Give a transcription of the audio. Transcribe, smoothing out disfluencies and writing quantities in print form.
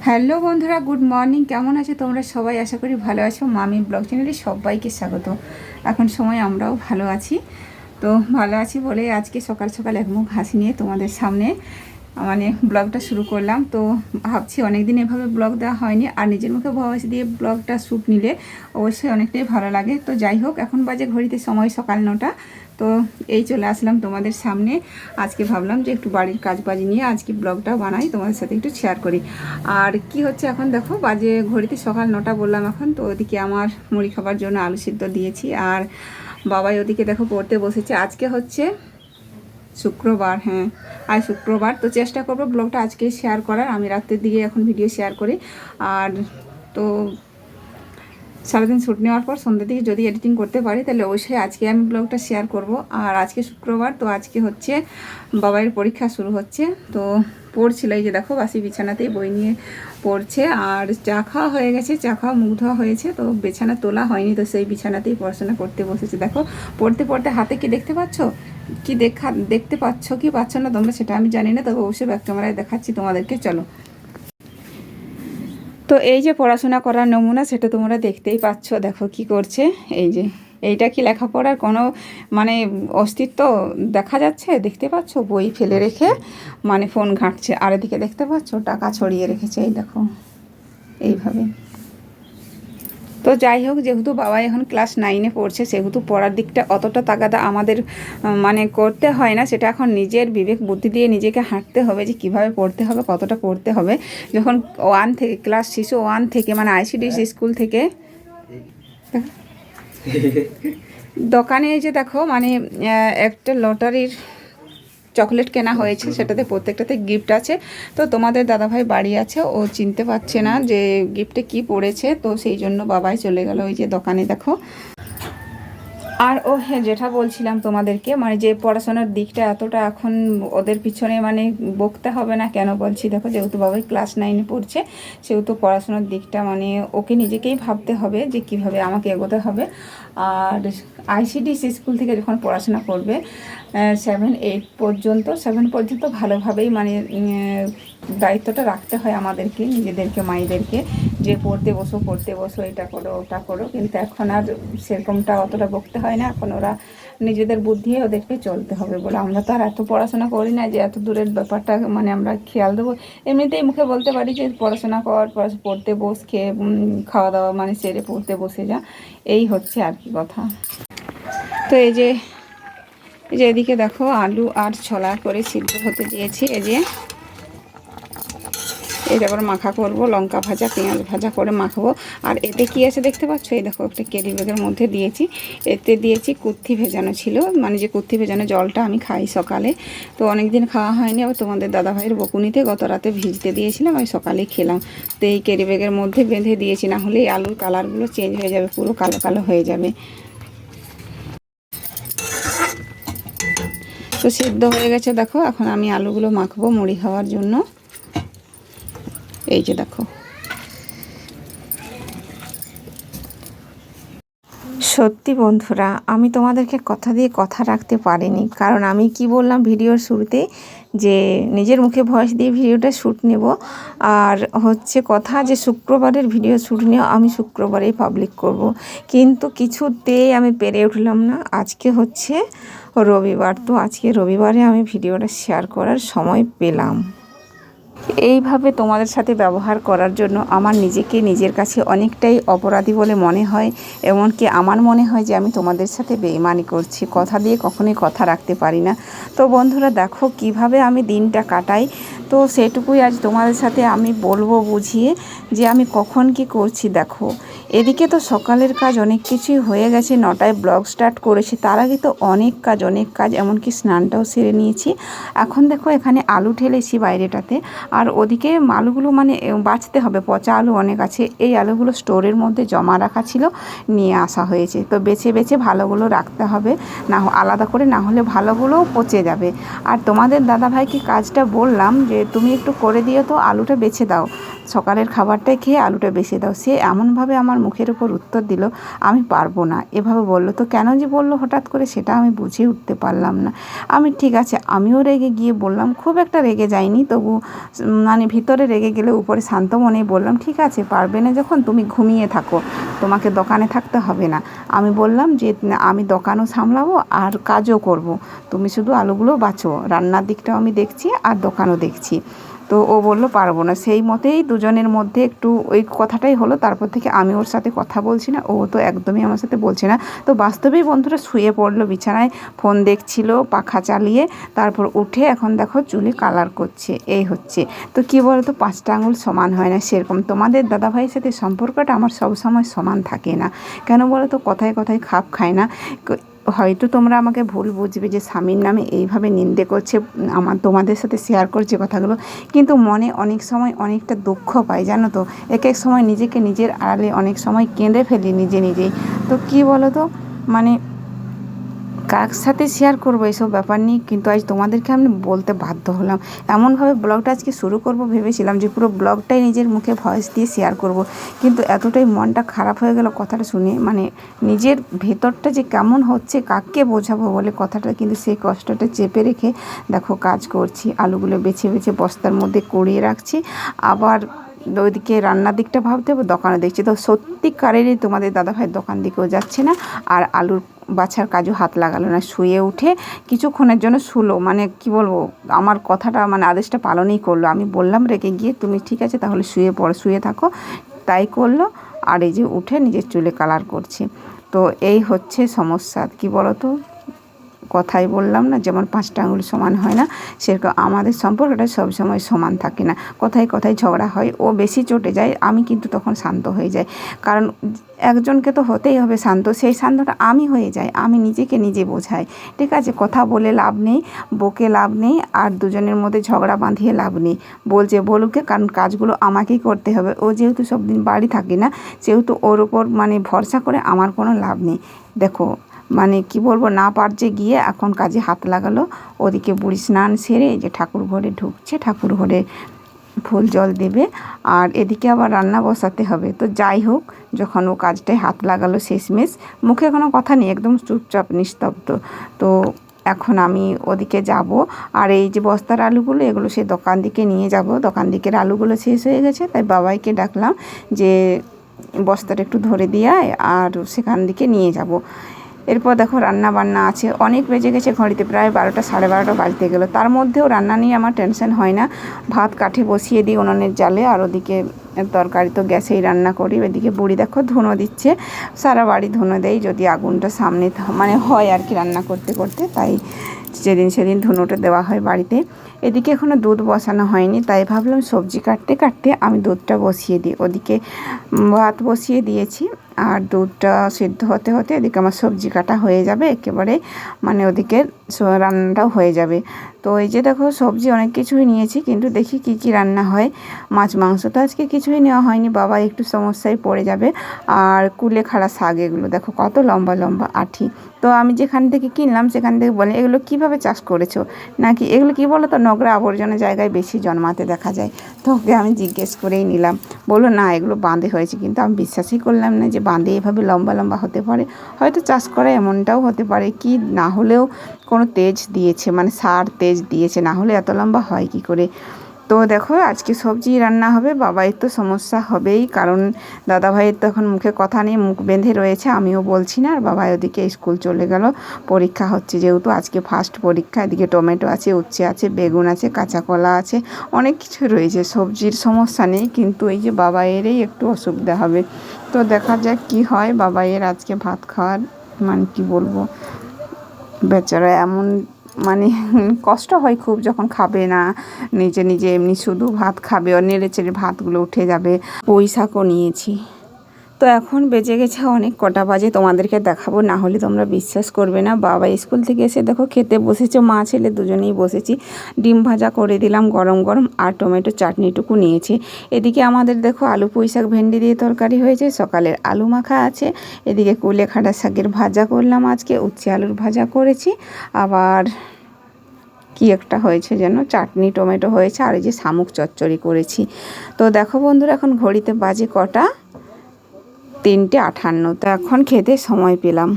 Hello বন্ধুরা, good morning. কেমন আছো তোমরা সবাই? আশা করি ভালো আছো। মামি ব্লগ চ্যানেলে সবাইকে স্বাগত। এখন সময় আমরাও ভালো আছি। তো ভালো আছি বলে আজকে সকাল সকাল এক মুখ হাসি নিয়ে তোমাদের সামনে মানে ব্লগটা শুরু করলাম। তো ভাবছি অনেকদিন এভাবে ব্লগ দেওয়া হয়নি, আর নিজের মুখে ভয়েস দিয়ে ব্লগটা শ্যুট নিলে অবশ্যই অনেকটাই ভালো লাগে। তো যাই হোক, এখন বাজে ঘড়িতে সময় সকাল 9টা। তো এই চলে আসলাম তোমাদের সামনে। আজকে ভাবলাম যে একটু বাড়ির কাজ বাজ নিয়ে আজকে ব্লগটা বানাই, তোমাদের সাথে একটু শেয়ার করি। আর কি হচ্ছে এখন দেখো, বাজে ঘড়িতে সকাল 9টা বললাম এখন। তো ওদিকে আমার মুড়ি খাবার জন্য আলু সিদ্ধ দিয়েছি, আর বাবাই ওদিকে দেখো পড়তে বসেছে। আজকে হচ্ছে শুক্রবার, হ্যাঁ আজ শুক্রবার। তো চেষ্টা করবো ব্লগটা আজকে শেয়ার করার। আমি রাতের দিকে এখন ভিডিও শেয়ার করি। আর তো সারাদিন শ্যুট নেওয়ার পর সন্ধ্যের দিকে যদি এডিটিং করতে পারি তাহলে অবশ্যই আজকে আমি ব্লগটা শেয়ার করব। আর আজকে শুক্রবার, তো আজকে হচ্ছে বাবাইয়ের পরীক্ষা শুরু হচ্ছে। তো পড়ছিল, এই যে দেখো বাসি বিছানাতেই বই নিয়ে পড়ছে। আর চা খাওয়া হয়ে গেছে, চা খাওয়া মুখ ধোয়া হয়েছে, তো বিছানা তোলা হয়নি, তো সেই বিছানাতেই পড়াশোনা করতে বসেছে। দেখো পড়তে পড়তে হাতে কি দেখতে পাচ্ছ, কি দেখতে পাচ্ছ কি পাচ্ছ না তোমরা সেটা আমি জানি না, তবে অবশ্যই ব্যাক ক্যামেরায় দেখাচ্ছি তোমাদেরকে। চলো, তো এই যে পড়াশোনা করার নমুনা, সেটা তোমরা দেখতেই পাচ্ছ। দেখো কি করছে, এই যে এইটা কি লেখাপড়ার কোনো মানে অস্তিত্ব দেখা যাচ্ছে? দেখতে পাচ্ছ বই ফেলে রেখে মানে ফোন ঘাঁটছে, আর এদিকে দেখতে পাচ্ছ টাকা ছড়িয়ে রেখেছে, এই দেখো এইভাবে। তো যাই হোক, যেহেতু বাবা এখন ক্লাস 9-এ পড়ছে, সেহেতু পড়ার দিকটা অতটা তাগাদা আমাদের মানে করতে হয় না। সেটা এখন নিজের বিবেক বুদ্ধি দিয়ে নিজেকে হাঁটতে হবে যে কিভাবে পড়তে হবে, কতটা পড়তে হবে। যখন 1 থেকে ক্লাস শিশু 1 থেকে মানে আইসিডিএস স্কুল থেকে দোকানে এই যে দেখো মানে একটা লটারির চকলেট কেনা হয়েছে, সেটাতে প্রত্যেকটাতে গিফট আছে। তো তোমাদের দাদাভাই বাড়ি আছে, ও চিনতে পারছে না যে গিফটে কি পড়েছে, তো সেই জন্য বাবাই চলে গেল ওই যে দোকানে দেখো। আর ও হ্যাঁ, যেটা বলছিলাম তোমাদেরকে, মানে যে পড়াশোনার দিকটা এতটা এখন ওদের পিছনে মানে বকতে হবে না কেন বলছি, দেখো যেহেতু বাবাই ক্লাস 9-এ পড়ছে, সেহেতু পড়াশোনার দিকটা মানে ওকে নিজেকেই ভাবতে হবে যে কিভাবে আমাকে এগোতে হবে। আর আইসিডিএস স্কুল থেকে যখন পড়াশোনা করবে 7-8 পর্যন্ত, 7 পর্যন্ত ভালোভাবেই মানে দায়িত্বটা রাখতে হয় আমাদেরকে, নিজেদেরকে, মায়েদেরকে, যে পড়তে বসো এটা করো ওটা করো। কিন্তু এখন আর সেরকমটা অতটা বকতে হয় না, এখন ওরা নিজেদের বুদ্ধি ওদেরকে চলতে হবে বলে। আমরা তো আর এত পড়াশোনা করি না যে এত দূরের ব্যাপারটা মানে আমরা খেয়াল দেবো। এমনিতেই মুখে বলতে পারি যে পড়াশোনা কর, পড়তে বস, খেয়ে খাওয়া দাওয়া মানে সেরে পড়তে বসে যা, এই হচ্ছে আর কি কথা। তো এই যে এদিকে দেখো আলু আর ছোলা করে সিদ্ধ হতে দিয়েছি। এই তারপর মাখা করব, লঙ্কা ভাজা পেঁয়াজ ভাজা করে মাখাবো। আর এতে কি আছে দেখতে পাচ্ছ, এই দেখো একটা ক্যারি ব্যাগের মধ্যে দিয়েছি। এতে দিয়েছি কুর্তি ভেজানো ছিল, মানে যে কুর্তি ভেজানো জলটা আমি খাই সকালে। তো অনেক দিন খাওয়া হয়নি, আবার তোমাদের দাদাভাইয়ের বকুনিতে গত রাতে ভিজতে দিয়েছিলাম, আমি সকালেই খেলাম। তো এই ক্যারি ব্যাগের মধ্যে বেঁধে দিয়েছি, না হলে এই আলুর কালারগুলো চেঞ্জ হয়ে যাবে, পুরো কালো কালো হয়ে যাবে। তো সিদ্ধ হয়ে গেছে দেখো, এখন আমি আলুগুলো মাখবো মুড়ি খাওয়ার জন্য। এই যে দেখো, সত্যি বন্ধুরা, আমি তোমাদেরকে কথা দিয়ে কথা রাখতে পারিনি। কারণ আমি কি বললাম ভিডিওর শুরুতে, যে নিজের মুখে ভয়েস দিয়ে ভিডিওটা শ্যুট নেব। আর হচ্ছে কথা যে শুক্রবারের ভিডিও শ্যুট নিয়ে আমি শুক্রবারেই পাবলিক করব। কিন্তু কিছুতেই আমি পেরে উঠলাম না। আজকে হচ্ছে রবিবার, তো আজকে রবিবারে আমি ভিডিওটা শেয়ার করার সময় পেলাম। এইভাবে তোমাদের সাথে ব্যবহার করার জন্য আমার নিজেকে নিজের কাছে অনেকটাই অপরাধী বলে মনে হয়। এমনকি আমার মনে হয় যে আমি তোমাদের সাথে বেঈমানি করছি, কথা দিয়ে কখনোই কথা রাখতে পারি না। তো বন্ধুরা দেখো কিভাবে আমি দিনটা কাটাই, তো সেটুকুই আজ তোমাদের সাথে আমি বলবো বুঝিয়ে, যে আমি কখন কি করছি। দেখো এদিকে তো সকালের কাজ অনেক কিছুই হয়ে গেছে, 9টায় ব্লগ স্টার্ট করেছি, তার আগে তো অনেক কাজ, এমনকি স্নানটাও সেরে নিয়েছি। এখন দেখো এখানে আলু ঢেলেছি বাইরেটাতে, আর ওদিকে আলুগুলো মানে বাছতে হবে, পচা আলু অনেক আছে। এই আলুগুলো স্টোরের মধ্যে জমা রাখা ছিল, নিয়ে আসা হয়েছে। তো বেছে বেছে ভালোগুলো রাখতে হবে, না আলাদা করে, না হলে ভালোগুলোও পচে যাবে। আর তোমাদের দাদাভাইকে কাজটা বললাম যে তুমি একটু করে দিও তো, আলুটা বেছে দাও, সকালের খাবারটাই খেয়ে আলুটা বেছে দাও। সে এমনভাবে আমার আমার মুখের উপর উত্তর দিল আমি পারবো না, এভাবে বললো। তো কেন যে বললো হঠাৎ করে সেটা আমি বুঝে উঠতে পারলাম না। আমি ঠিক আছে, আমিও রেগে গিয়ে বললাম, খুব একটা রেগে যাইনি, তবু মানে ভিতরে রেগে গেলে উপরে শান্ত মনেই বললাম, ঠিক আছে পারবে না যখন তুমি ঘুমিয়ে থাকো, তোমাকে দোকানে থাকতে হবে না। আমি বললাম যে আমি দোকানও সামলাবো আর কাজও করব, তুমি শুধু আলুগুলো বাছো, রান্নার দিকটাও আমি দেখছি আর দোকানও দেখছি। তো ও বললো পারবো না। সেই মতেই দুজনের মধ্যে একটু ওই কথাটাই হলো। তারপর থেকে আমি ওর সাথে কথা বলছি না, ও তো একদমই আমার সাথে বলছে না। তো বাস্তবেই বন্ধুরা শুয়ে পড়লো বিছানায়, ফোন দেখছিল পাখা চালিয়ে, তারপর উঠে এখন দেখো চুলে কালার করছে। এই হচ্ছে। তো কী বলো তো, 5টা আঙুল সমান হয় না, সেরকম তোমাদের দাদাভাইয়ের সাথে সম্পর্কটা আমার সব সময় সমান থাকে না। কেন বলো তো, কথায় কথায় খাপ খায় না। হয়তো তোমরা আমাকে ভুল বুঝবে যে স্বামীর নামে এইভাবে নিন্দে করছে, তোমাদের সাথে শেয়ার করছে কথাগুলো, কিন্তু মনে অনেক সময় অনেকটা দুঃখ পাই জানো তো। এক এক সময় নিজেকে নিজের আড়ালে অনেক সময় কেঁদে ফেলি নিজেই। তো কী বলো তো, মানে কার সাথে শেয়ার করবো এইসব ব্যাপার নিয়ে, কিন্তু আজ তোমাদেরকে আমি বলতে বাধ্য হলাম। এমনভাবে ব্লগটা আজকে শুরু করব ভেবেছিলাম যে পুরো ব্লগটাই নিজের মুখে ভয়েস দিয়ে শেয়ার করব, কিন্তু এতটাই মনটা খারাপ হয়ে গেল কথাটা শুনে। মানে নিজের ভেতরটা যে কেমন হচ্ছে কাকে বোঝাবো বলে কথাটা, কিন্তু সেই কষ্টটা চেপে রেখে দেখো কাজ করছি। আলুগুলো বেছে বেছে বস্তার মধ্যে কুড়িয়ে রাখছি, আবার ওইদিকে রান্নার দিকটা ভাবতে হবে, দোকানে দেখছি। তো সত্যিকারেরই তোমাদের দাদাভাই দোকান দিকেও যাচ্ছে না, আর আলুর বাছার কাজও হাত লাগালো না। শুয়ে উঠে কিছুক্ষণের জন্য শুলো, মানে কি বলবো, আমার কথাটা মানে আদেশটা পালনই করলো। আমি বললাম রেখে গিয়ে, তুমি ঠিক আছে তাহলে শুয়ে পড়ো, শুয়ে থাকো, তাই করলো। আর এই যে উঠে নিজের চুলে কালার করছে। তো এই হচ্ছে সমস্যা, কি বলো তো, কথাই বললাম না, যেমন 5টা আঙুল সমান হয় না, সেরকম আমাদের সম্পর্কটা সবসময় সমান থাকে না। কথায় কথায় ঝগড়া হয়, ও বেশি চটে যায়, আমি কিন্তু তখন শান্ত হয়ে যাই। কারণ একজনকে তো হতেই হবে শান্ত, সেই শান্তটা আমি হয়ে যাই, আমি নিজেকে নিজে বোঝাই। ঠিক আছে, কথা বলে লাভ নেই, বকে লাভ নেই, আর দুজনের মধ্যে ঝগড়া বাঁধিয়ে লাভ নেই। বলছে বলুকে, কারণ কাজগুলো আমাকেই করতে হবে। ও যেহেতু সব দিন বাড়ি থাকে না, সেহেতু ওর ওপর মানে ভরসা করে আমার কোনো লাভ নেই। দেখো মানে কি বলবো, না পারছে গিয়ে এখন কাজে হাত লাগালো। ওদিকে বুড়ি স্নান সেরে যে ঠাকুর ঘরে ঢুকছে, ঠাকুর ঘরে ফুল জল দেবে, আর এদিকে আবার রান্না বসাতে হবে। তো যাই হোক, যখন ও কাজটায় হাত লাগালো শেষমেশ, মুখে কোনো কথা নেই, একদম চুপচাপ নিস্তব্ধ। তো এখন আমি ওদিকে যাব, আর এই যে বস্তার আলুগুলো এগুলো সে দোকান দিকে নিয়ে যাব। দোকান দিকের আলুগুলো শেষ হয়ে গেছে, তাই বাবাইকে ডাকলাম যে বস্তাটা একটু ধরে দিয়ে আয়, আর সেখান দিকে নিয়ে যাব। এরপর দেখো রান্না বান্না আছে, অনেক বেজে গেছে ঘড়িতে, প্রায় 12টা 12:30 বাজতে গেলো। তার মধ্যেও রান্না নিয়ে আমার টেনশন হয় না। ভাত কাঠে বসিয়ে দিই উনুনের জালে, আর ওদিকে তরকারি তো গ্যাসেই রান্না করি। এদিকে বুড়ি দেখো ধুনো দিচ্ছে, সারা বাড়ি ধুনো দেয় যদি আগুনটা সামনে মানে হয় আর কি রান্না করতে করতে, তাই সেদিন ধুনোটা দেওয়া হয় বাড়িতে। এদিকে এখনও দুধ বসানো হয়নি, তাই ভাবলাম সবজি কাটতে কাটতে আমি দুধটা বসিয়ে দিই। ওদিকে ভাত বসিয়ে দিয়েছি, আর দুধটা সিদ্ধ হতে হতে এদিকে আমার সবজি কাটা হয়ে যাবে একেবারে, মানে ওদিকে রান্নাটাও হয়ে যাবে। তো এই যে দেখো সবজি অনেক কিছুই নিয়েছি, কিন্তু দেখি কি কি রান্না হয়। মাছ মাংস তো আজকে কিছুই নেওয়া হয়নি, বাবা একটু সমস্যায় পড়ে যাবে। আর কুলেখাড়া শাক, এগুলো দেখো কত লম্বা লম্বা আঠি। তো আমি যেখান থেকে কিনলাম সেখান থেকে বলে, এগুলো কিভাবে চাষ করেছো, নাকি এগুলো কি বলো তো নোংরা আবর্জনা জায়গায় বেশি জন্মাতে দেখা যায়। তো ওকে আমি জিজ্ঞেস করেই নিলাম, বললো না এগুলো বাঁধে হয়েছে। কিন্তু আমি বিশ্বাসই করলাম না যে বাঁধে এভাবে লম্বা লম্বা হতে পারে। হয়তো চাষ করা এমনটাও হতে পারে, কি না হলেও কোনো তেজ দিয়েছে, মানে সার তেজ দিয়েছে, না হলে এত লম্বা হয় কি করে। তো দেখো আজকে সবজি রান্না হবে। বাবাইয়ের তো সমস্যা হবেই, কারণ দাদাভাইয়ের তো এখন মুখে কথা নেই, মুখ বেঁধে রয়েছে, আমিও বলছি না। আর বাবাই ওদিকে স্কুল চলে গেল, পরীক্ষা হচ্ছে যেহেতু আজকে ফার্স্ট পরীক্ষা। এদিকে টমেটো আছে, উচ্ছে আছে, বেগুন আছে, কাঁচা কলা আছে, অনেক কিছু রয়েছে। সবজির সমস্যা নেই, কিন্তু এই যে বাবাইয়েরই একটু অসুবিধা হবে। তো দেখা যাক কি হয়। বাবাইয়ের আজকে ভাত খাওয়ার মানে কি বলবো, বেচারা এমন মানে কষ্ট হয় খুব যখন খাবে না, নিজে নিজে এমনি শুধু ভাত খাবে, আর নেড়ে চেড়ে ভাতগুলো উঠে যাবে। পুঁই শাকও নিয়েছি। তো এখন বেজে গেছে অনেক, কটা বাজে তোমাদেরকে দেখাবো, না হলে তোমরা বিশ্বাস করবে না। বাবা স্কুল থেকে এসে দেখো খেতে বসেছে, মা ছেলে দুজনেই বসেছি। ডিম ভাজা করে দিলাম গরম গরম, আর টমেটো চাটনিটুকু নিয়েছে। এদিকে আমাদের দেখো আলু পুঁই শাক ভেন্ডি দিয়ে তরকারি হয়েছে, সকালের আলু মাখা আছে। এদিকে কুলেখাড়া শাকের ভাজা করলাম আজকে, উচ্ছে আলুর ভাজা করেছি, আবার কি একটা হয়েছে যেন, চাটনি টমেটো হয়েছে, আর এই যে শামুক চচ্চড়ি করেছি। তো দেখো বন্ধুরা এখন ঘড়িতে বাজে কটা, 3:58। তো এখন খেতে সময় পেলাম।